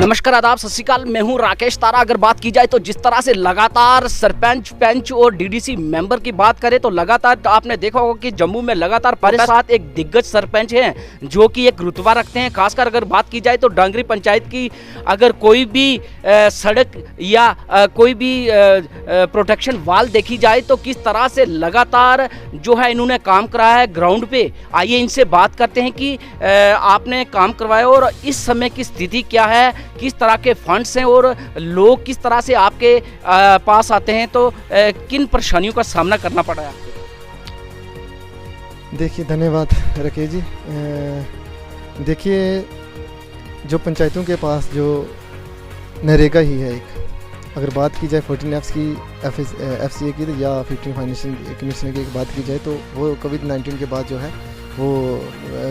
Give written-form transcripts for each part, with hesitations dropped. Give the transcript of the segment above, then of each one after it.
नमस्कार, आदाब, सत श्री अकाल। मैं हूं राकेश तारा। अगर बात की जाए तो जिस तरह से लगातार सरपंच, पंच और डीडीसी मेंबर की बात करें तो लगातार आपने देखा होगा कि जम्मू में लगातार हमारे साथ एक दिग्गज सरपंच हैं जो कि एक रुतबा रखते हैं। खासकर अगर बात की जाए तो डांगरी पंचायत की अगर कोई भी सड़क या कोई भी प्रोटेक्शन वाल देखी जाए तो किस तरह से लगातार जो है इन्होंने काम कराया है ग्राउंड पे। आइए इनसे बात करते हैं कि आपने काम करवाया और इस समय की स्थिति क्या है, किस तरह के फंड्स हैं और लोग किस तरह से आपके पास आते हैं, तो किन परेशानियों का सामना करना पड़ा है आपको? देखिए, धन्यवाद राकेश जी। देखिए, जो पंचायतों के पास जो नरेगा ही है, एक अगर बात की जाए 14F की, FCA की या 15 फाइनेंशियल कमीशन की बात की जाए तो वो कोविड-19 के बाद जो है वो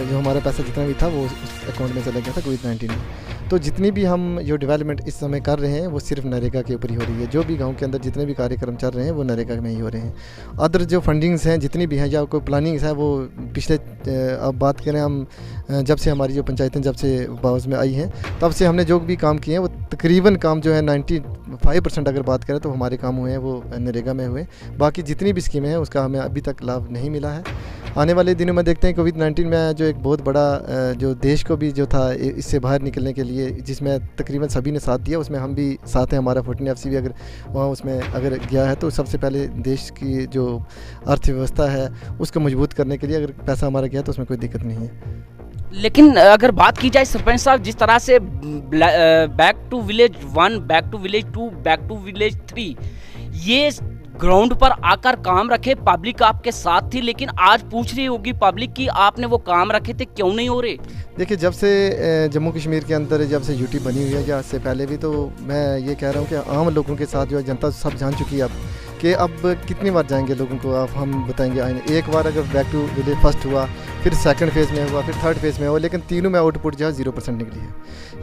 जो हमारा पैसा जितना भी था वो उस अकाउंट में चला गया था कोविड-19 में। तो जितनी भी हम जो डेवलपमेंट इस समय कर रहे हैं वो सिर्फ नरेगा के ऊपर ही हो रही है। जो भी गांव के अंदर जितने भी कार्यक्रम चल रहे हैं वो नरेगा में ही हो रहे हैं। अदर जो फंडिंग्स हैं जितनी भी हैं या कोई प्लानिंग्स है वो पिछले अब बात करें हम जब से हमारी जो पंचायतें जब से बाउस में आई हैं तब से हमने जो भी काम किए हैं वो तकरीबन काम जो है 95% अगर बात करें तो हमारे काम हुए हैं वो नरेगा में हुए। बाकी जितनी भी स्कीमें हैं उसका हमें अभी तक लाभ नहीं मिला है। आने वाले दिनों में देखते हैं कोविड-19 में जो एक बहुत बड़ा जो देश को भी जो था इससे बाहर निकलने के लिए जिसमें तकरीबन सभी ने साथ दिया, उसमें हम भी साथ हैं। हमारा 14FC भी अगर वहाँ उसमें अगर गया है तो सबसे पहले देश की जो अर्थव्यवस्था है उसको मजबूत करने के लिए अगर पैसा हमारा गया तो उसमें कोई दिक्कत नहीं है। लेकिन अगर बात की जाए सरपंच साहब, जिस तरह से back to village 1, back to village 2, back to village 3 ये ग्राउंड पर आकर काम रखे, पब्लिक आपके साथ थी, लेकिन आज पूछ रही होगी पब्लिक कि आपने वो काम रखे थे क्यों नहीं हो रहे? देखिए, जब से जम्मू कश्मीर के अंदर जब से यूटी बनी हुई है या इससे पहले भी, तो मैं ये कह रहा हूँ कि आम लोगों के साथ जो है जनता सब जान चुकी है अब कि अब कितनी बार जाएंगे लोगों को आप हम बताएंगे आएंगे। एक बार अगर बैक टू विलेज फर्स्ट हुआ, फिर सेकंड फेज़ में हुआ, फिर थर्ड फेज़ में हुआ, लेकिन तीनों में आउटपुट जो है 0% निकली है।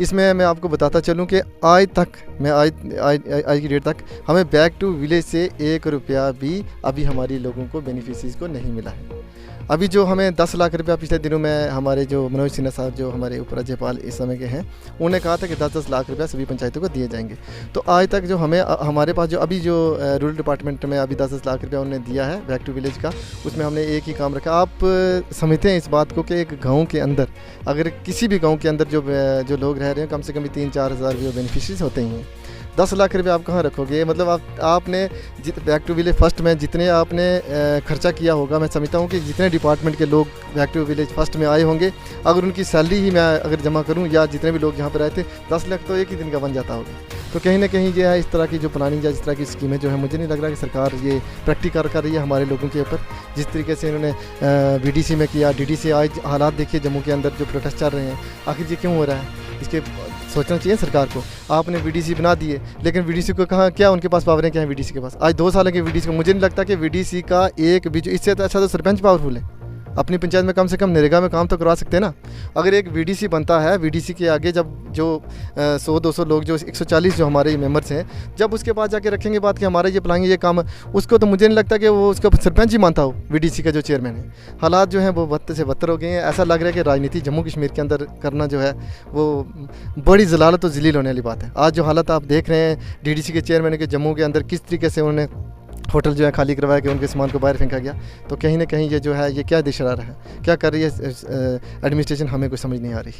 इसमें मैं आपको बताता चलूँ कि आज तक आज की डेट तक हमें बैक टू विलेज से 1 रुपया भी अभी हमारी लोगों को बेनिफिशरीज़ को नहीं मिला है। अभी जो हमें 10 लाख रुपया पिछले दिनों में हमारे जो मनोज सिन्हा साहब जो हमारे उपराज्यपाल इस समय के हैं उन्होंने कहा था कि 10-10 लाख रुपया सभी पंचायतों को दिए जाएंगे। तो आज तक जो हमें हमारे पास जो अभी जो रूरल डिपार्टमेंट में अभी 10-10 लाख रुपया उन्होंने दिया है बैक टू विलेज का, उसमें हमने एक ही काम रखा। आप समझते हैं इस बात को कि एक गाँव के अंदर अगर किसी भी गाँव के अंदर जो लोग रह रहे हैं कम से कम 3-4 हज़ार जो बेनिफिशरीज होते ही हैं। 10 लाख रुपये आप कहाँ रखोगे? मतलब आपने बैक टू विलेज फर्स्ट में जितने आपने खर्चा किया होगा, मैं समझता हूँ कि जितने डिपार्टमेंट के लोग बैक टू विलेज फर्स्ट में आए होंगे, अगर उनकी सैलरी ही मैं अगर जमा करूँ या जितने भी लोग यहाँ पर आए थे 10 लाख तो एक ही दिन का बन जाता होगा। तो कहीं ना कहीं ये है इस तरह की जो प्लानिंग या इस तरह की स्कीमें जो है मुझे नहीं लग रहा कि सरकार ये प्रैक्टिकल कर रही है हमारे लोगों के ऊपर। जिस तरीके से इन्होंने BDC में किया, DDC आज हालात देखिए जम्मू के अंदर जो प्रोटेस्ट चल रहे हैं, आखिर ये क्यों हो रहा है? इसके सोचना चाहिए सरकार को। आपने VDC बना दिए, लेकिन VDC को कहाँ क्या उनके पास पावर है? क्या है VDC के पास? आज 2 साल के VDC को मुझे नहीं लगता कि VDC का एक भी, इससे तो अच्छा तो सरपंच पावरफुल है। अपनी पंचायत में कम से कम नरेगा में काम तो करवा सकते हैं ना। अगर एक VDC बनता है, VDC के आगे जब जो 100-200 लोग जो 140 जो हमारे मेंबर्स हैं, जब उसके पास जाके रखेंगे बात कि हमारा ये प्लान ये काम, उसको तो मुझे नहीं लगता कि वो उसका सरपंच ही मानता हो VDC का जो चेयरमैन है। हालात जो हैं वो बदतर से बदतर हो गए हैं। ऐसा लग रहा है कि राजनीति जम्मू कश्मीर के अंदर करना जो है वो बड़ी जलालत और जलील होने वाली बात है। आज जो हालत आप देख रहे हैं DDC के चेयरमैन के जम्मू के अंदर किस तरीके से उन्होंने होटल जो है खाली करवाया कि उनके सामान को बाहर फेंका गया, तो कहीं ना कहीं ये जो है ये क्या दिशा रहा है, क्या कर रही है एडमिनिस्ट्रेशन, हमें कोई समझ नहीं आ रही।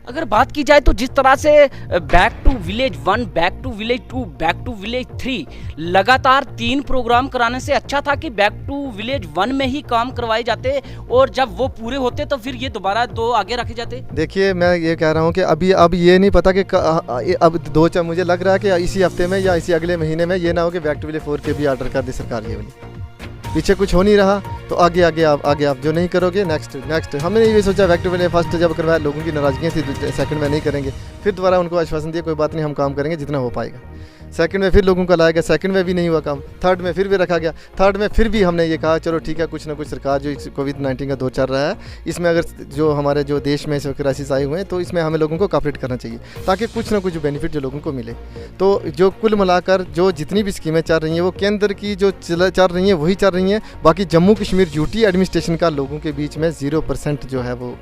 अगर बात की जाए तो जिस तरह से back to village 1, back to village 2, back to village 3 लगातार 3 प्रोग्राम कराने से अच्छा था कि बैक टू विलेज 1 में ही काम करवाए जाते और जब वो पूरे होते तो फिर ये दोबारा 2 आगे रखे जाते। देखिए, मैं ये कह रहा हूँ कि अब ये नहीं पता कि अब 2 मुझे लग रहा है कि इसी हफ्ते में या इसी अगले महीने में ये ना हो कि बैक टू विलेज 4 के भी ऑर्डर कर दे सरकार। ये वाली पीछे कुछ हो नहीं रहा तो आगे आप जो नहीं करोगे नेक्स्ट हमने ये सोचा बैक टू विलेज फर्स्ट जब करवाया लोगों की नाराजगियाँ थी, सेकंड में नहीं करेंगे, फिर दोबारा उनको आश्वासन दिया कोई बात नहीं हम काम करेंगे जितना हो पाएगा। सेकंड में फिर लोगों को लाया गया, सेकंड में भी नहीं हुआ काम, थर्ड में फिर भी रखा गया, थर्ड में फिर भी हमने ये कहा चलो ठीक है, कुछ ना कुछ सरकार जो कोविड-19 का दौर चल रहा है, इसमें अगर जो हमारे जो देश में क्राइसिस आए हुए हैं तो इसमें हमें लोगों को कॉपरेट करना चाहिए ताकि कुछ ना कुछ बेनिफिट जो लोगों को मिले। तो जो कुल मिलाकर जो जितनी भी स्कीमें चल रही हैं वो केंद्र की जो चल रही हैं वही चल रही हैं, बाकी जम्मू कश्मीर यूटी एडमिनिस्ट्रेशन का लोगों के बीच में 0% जो है वो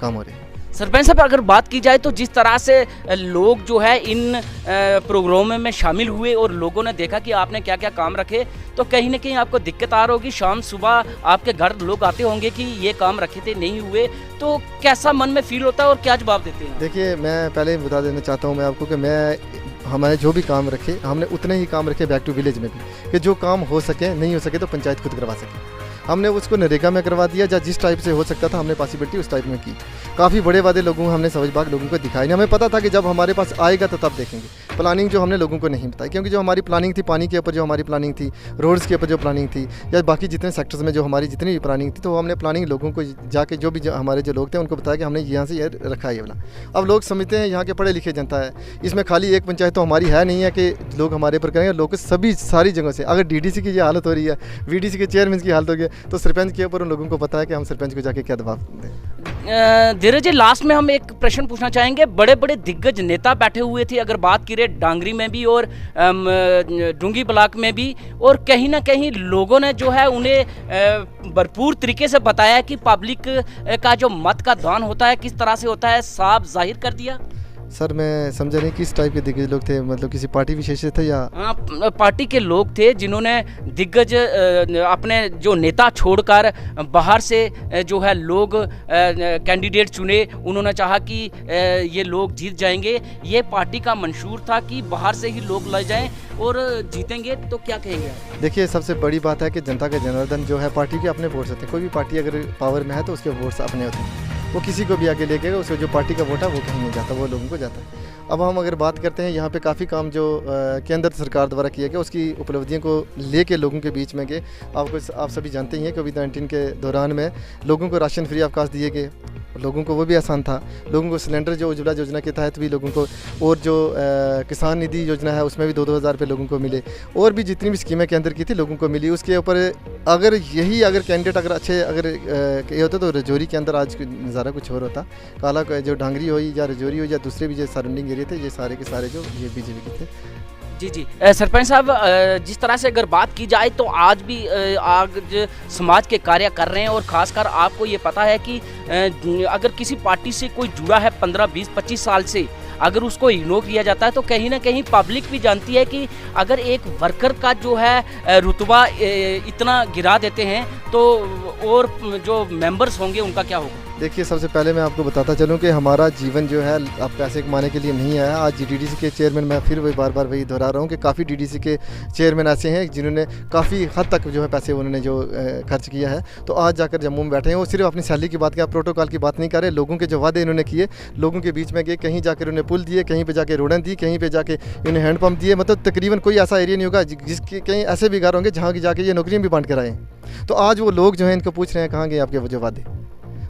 काम हो रहे हैं। सरपंच साहब, अगर बात की जाए तो जिस तरह से लोग जो है इन प्रोग्रामों में शामिल हुए और लोगों ने देखा कि आपने क्या क्या काम रखे, तो कहीं ना कहीं आपको दिक्कत आ रही होगी। शाम सुबह आपके घर लोग आते होंगे कि ये काम रखे थे नहीं हुए, तो कैसा मन में फील होता है और क्या जवाब देते हैं? देखिए, मैं पहले बता देना चाहता हूँ मैं आपको कि हमारे जो भी काम रखे हमने उतने ही काम रखे बैक टू विलेज में भी, कि जो काम हो सके, नहीं हो सके तो पंचायत खुद करवा सके। हमने उसको नरेगा में करवा दिया, या जिस टाइप से हो सकता था हमने पॉसिबिलिटी उस टाइप में की। काफ़ी बड़े वादे लोगों को हमने समझ बाग लोगों को दिखाई नहीं, हमें पता था कि जब हमारे पास आएगा तो तब देखेंगे। प्लानिंग जो हमने लोगों को नहीं बताई, क्योंकि जो हमारी प्लानिंग थी पानी के ऊपर जो हमारी प्लानिंग थी, रोड्स के ऊपर जो प्लानिंग थी, या बाकी जितने सेक्टर्स में जो हमारी जितनी भी प्लानिंग थी, तो हमने प्लानिंग लोगों को जाके जो भी हमारे जो लोग थे उनको बताया कि हमने यहाँ से ये रखा है ये वाला। अब लोग समझते हैं यहाँ के पढ़े लिखे जनता है, इसमें खाली एक पंचायत तो हमारी है नहीं है कि लोग हमारे पर करेंगे। लोग सभी सारी जगहों से, अगर डीडीसी की ये हालत हो रही है, वीडीसी के चेयरमैन की हालत हो गई, तो सरपंच के ऊपर उन लोगों को पता है कि हम सरपंच को जाके क्या दबाव दें। धीरज जी, लास्ट में हम एक प्रश्न पूछना चाहेंगे। बड़े बड़े दिग्गज नेता बैठे हुए थे, अगर बात करें डांगरी में भी और डूंगी ब्लॉक में भी, और कहीं ना कहीं लोगों ने जो है उन्हें भरपूर तरीके से बताया कि पब्लिक का जो मत का दान होता है किस तरह से होता है, साफ जाहिर कर दिया। सर, मैं समझा नहीं किस टाइप के दिग्गज लोग थे, मतलब किसी पार्टी विशेष से थे या? हाँ, पार्टी के लोग थे जिन्होंने दिग्गज अपने जो नेता छोड़कर बाहर से जो है लोग कैंडिडेट चुने। उन्होंने चाहा कि ये लोग जीत जाएंगे, ये पार्टी का मंशूर था कि बाहर से ही लोग ले जाएं और जीतेंगे, तो क्या कहेंगे? देखिए, सबसे बड़ी बात है कि जनता का जनार्दन जो है पार्टी के अपने वोट्स होते हैं। कोई भी पार्टी अगर पावर में है तो उसके वोट्स अपने होते हैं, वो किसी को भी आगे लेके उसको जो पार्टी का वोट है वो कहीं नहीं जाता, वो लोगों को जाता है। अब हम अगर बात करते हैं यहाँ पे काफ़ी काम जो केंद्र सरकार द्वारा किया गया, उसकी उपलब्धियों को लेके लोगों के बीच में गए। आप सभी जानते ही हैं कोविड-19 के दौरान में लोगों को राशन फ्री अवकाश दिए गए, लोगों को वो भी आसान था। लोगों को सिलेंडर जो उज्ज्वला योजना के तहत भी लोगों को, और जो किसान निधि योजना है उसमें भी 2-2 हज़ार रुपये लोगों को मिले, और भी जितनी भी स्कीमें केंद्र की थी लोगों को मिली। उसके ऊपर अगर कैंडिडेट अगर अच्छे ये होते तो रजौरी के अंदर आज नज़ारा कुछ और होता। काला जो डांगरी हो या रजौरी हो या दूसरे भी जो सराउंडिंग एरिया थे, ये सारे के सारे जो ये बीजेपी के थे। जी जी, सरपंच साहब, जिस तरह से अगर बात की जाए तो आज भी आज समाज के कार्य कर रहे हैं, और ख़ासकर आपको ये पता है कि अगर किसी पार्टी से कोई जुड़ा है 15, 20, 25 साल से, अगर उसको इग्नोर किया जाता है तो कहीं ना कहीं पब्लिक भी जानती है कि अगर एक वर्कर का जो है रुतबा इतना गिरा देते हैं तो और जो मेंबर्स होंगे उनका क्या होगा? देखिए, सबसे पहले मैं आपको बताता चलूं कि हमारा जीवन जो है अब पैसे कमाने के लिए नहीं आया। आज डीडीसी के चेयरमैन, मैं फिर वही बार वही दोहरा रहा हूं कि काफ़ी डीडीसी के चेयरमैन ऐसे हैं जिन्होंने काफ़ी हद तक जो है पैसे उन्होंने जो खर्च किया है, तो आज जाकर जम्मू में बैठे हैं। वो सिर्फ अपनी सैलरी की बात किया, प्रोटोकॉल की बात नहीं कर रहे। लोगों के जो वादे इन्होंने किए, लोगों के बीच में गए, कहीं जाकर उन्हें पुल दिए, कहीं पर जाके रोडें दी, कहीं पर जाके इन्हें हैंडपम्प दिए। मतलब तकरीबन कोई ऐसा एरिया नहीं होगा जिसके कहीं ऐसे भी घर होंगे जहाँ की जाके ये नौकरियाँ भी बांट कर आए। तो आज वो लोग जो हैं इनको पूछ रहे हैं कहाँ गए आपके जो वादे।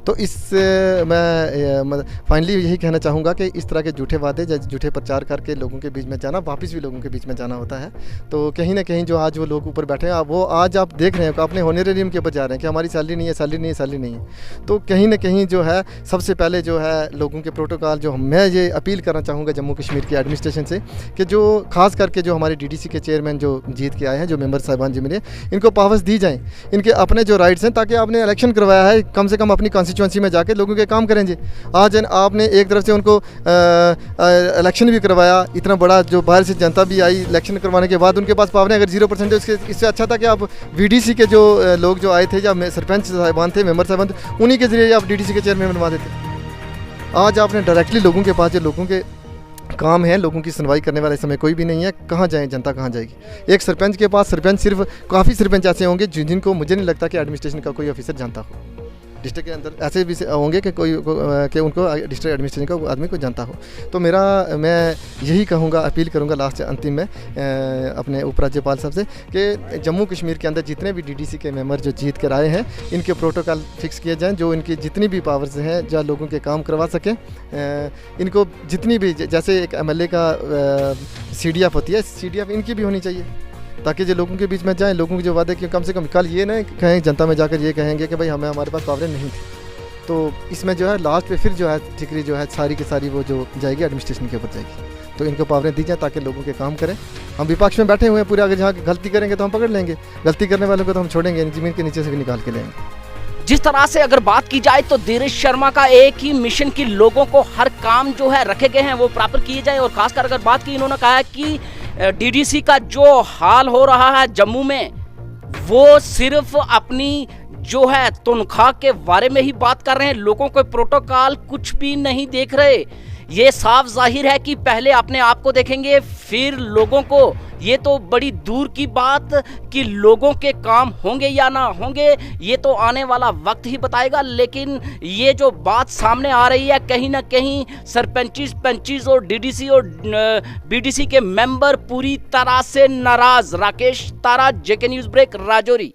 तो इससे मैं फाइनली यही कहना चाहूँगा कि इस तरह के झूठे वादे, झूठे प्रचार करके लोगों के बीच में जाना, वापस भी लोगों के बीच में जाना होता है। तो कहीं ना कहीं जो आज वो लोग ऊपर बैठे हैं, वो आज आप देख रहे हैं कि अपने होनरेरियम के ऊपर जा रहे हैं कि हमारी सैलरी नहीं है, सैलरी नहीं है, सैलरी नहीं है। तो कहीं ना कहीं जो है सबसे पहले जो है लोगों के प्रोटोकॉल, जो मैं ये अपील करना चाहूँगा जम्मू कश्मीर की एडमिनिस्ट्रेशन से कि जो खास करके जो हमारे डीडीसी के चेयरमैन जो जीत के आए हैं, जो मेंबर साहिबान जो मिले, इनको पावर्स दी जाएँ, इनके अपने जो राइट्स हैं, ताकि आपने इलेक्शन करवाया है कम से कम अपनी कॉन्स्टिट्यूंसी में जाके लोगों के काम करेंगे। आज आपने एक तरफ से उनको इलेक्शन भी करवाया, इतना बड़ा जो बाहर से जनता भी आई, इलेक्शन करवाने के बाद उनके पास पावर अगर 0% है, इससे अच्छा था कि आप वीडीसी के जो लोग जो आए थे, या सरपंच साहिबान थे, मेंबर साहिबान थे, उन्हीं के जरिए आप डीडीसी के चेयरमैन बनवा देते। आज आपने डायरेक्टली लोगों के पास जो लोगों के काम है, लोगों की सुनवाई करने वाला इस समय कोई भी नहीं है। कहाँ जाए जनता, कहाँ जाएगी? एक सरपंच के पास, सरपंच सिर्फ काफ़ी सरपंच ऐसे होंगे जिनको मुझे नहीं लगता कि एडमिनिस्ट्रेशन का कोई ऑफिसर जानता हो। डिस्ट्रिक्ट के अंदर ऐसे भी होंगे कि कि उनको डिस्ट्रिक्ट एडमिनिस्ट्रेशन का आदमी को जानता हो। तो मैं यही कहूँगा, अपील करूँगा लास्ट अंतिम में अपने उपराज्यपाल साहब से कि जम्मू कश्मीर के अंदर जितने भी डीडीसी के मेंबर जो जीत कर आए हैं, इनके प्रोटोकॉल फिक्स किए जाएँ, जो इनकी जितनी भी पावर्स हैं, जो लोगों के काम करवा सकें। इनको जितनी भी, जैसे एक एमएलए का CDF होती है, CDF इनकी भी होनी चाहिए, ताकि जो लोगों के बीच में जाएं, लोगों के जो वादे कि कम से कम कल ये ना कहें जनता में जाकर ये कहेंगे कि भाई हमारे पास पावरें नहीं थी। तो इसमें जो है लास्ट पे फिर जो है ठिकरी जो है सारी की सारी वो जो जाएगी एडमिनिस्ट्रेशन के ऊपर जाएगी। तो इनको पावरें दी जाए ताकि लोगों के काम करें। हम विपक्ष में बैठे हुए हैं पूरे, अगर जहाँ गलती करेंगे तो हम पकड़ लेंगे, गलती करने वालों को तो हम छोड़ेंगे, ज़मीन के नीचे से भी निकाल के लेंगे। जिस तरह से अगर बात की जाए तो धीरज शर्मा का एक ही मिशन की लोगों को हर काम जो है रखे गए हैं वो प्राप्त किए जाए। और खासकर अगर बात की, इन्होंने कहा है कि डीडीसी का जो हाल हो रहा है जम्मू में, वो सिर्फ अपनी जो है तनख्वाह के बारे में ही बात कर रहे हैं, लोगों को प्रोटोकॉल कुछ भी नहीं देख रहे। ये साफ जाहिर है कि पहले अपने आप को देखेंगे फिर लोगों को। ये तो बड़ी दूर की बात कि लोगों के काम होंगे या ना होंगे, ये तो आने वाला वक्त ही बताएगा। लेकिन ये जो बात सामने आ रही है, कहीं ना कहीं सरपंच और डीडीसी और बीडीसी के मेंबर पूरी तरह से नाराज। राकेश तारा, JK न्यूज़ ब्रेक, राजौरी।